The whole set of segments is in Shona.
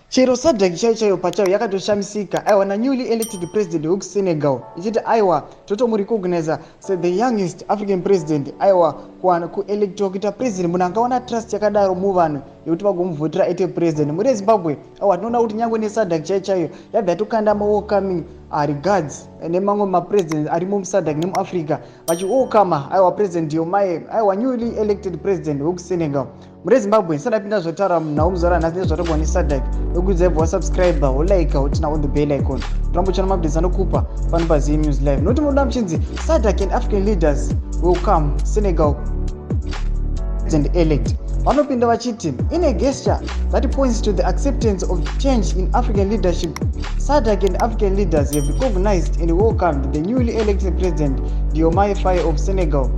Chero Sadc chaichayo pachayo yakatoshamisika aiwa newly elected president Veku Senegal ichiti aiwa totomurecognize the youngest African president aiwa kuelectiwa kuita president. Munhu angaona trust yakadaro muvanhu yekuti vagomuvhotera aite president muri Zimbabwe aiwa tinoona kuti nyangwe neSadc chaichayo yabva yatokanda welcoming regards nemamwe mapresident arimo muSadc nemuAfrica vachiwelcoma aiwa president Diomaye aiwa newly elected president Veku Senegal muri Zimbabwe. Ndisandapinda zvotara munhau muzora nhasi nezvatogwa neSadc nokudzaibva wasubscribe wolike wotina on the bell icon torambochana mabdesi anokupa pano paZim News Live. Noti munoda muchinzi Sadc and African leaders welcome Senegal president elect. Vanopinda vachiti in a gesture that points to the acceptance of change in African leadership, Sadc and African leaders have recognized and welcomed the newly elected president Diomaye Faye of Senegal.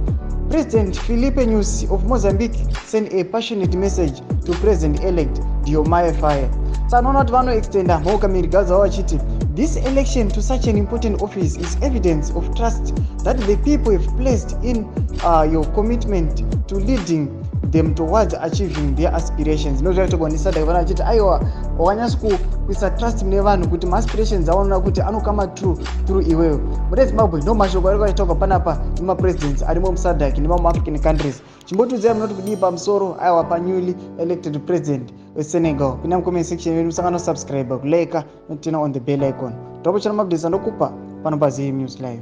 President Philippe Nyusi of Mozambique sent a passionate message to President-elect Diomaye Faye. Sanoona kuti vanoextenda maukamirigaza vachiti this election to such an important office is evidence of trust that the people have placed in your commitment to leading them towards achieving their aspirations. Nozvatogwa neSadc vanachiti aiwa wakanyasa kuisa trust mune vanhu kuti maaspirations avaona kuti anokama through iwewe. Muri Zimbabwe ndo mashoko ari kuitogwa panapa nemapresidents arimo muSadc nemamwe African countries. Chimbotudzira munoti kudii pamusoro aiwa pa-newly elected president weSenegal. Pinda mucomment section yedu musangano subscribe kulike notina on the bell icon. Torambochana mabdesi anokupa pano paZim News Live.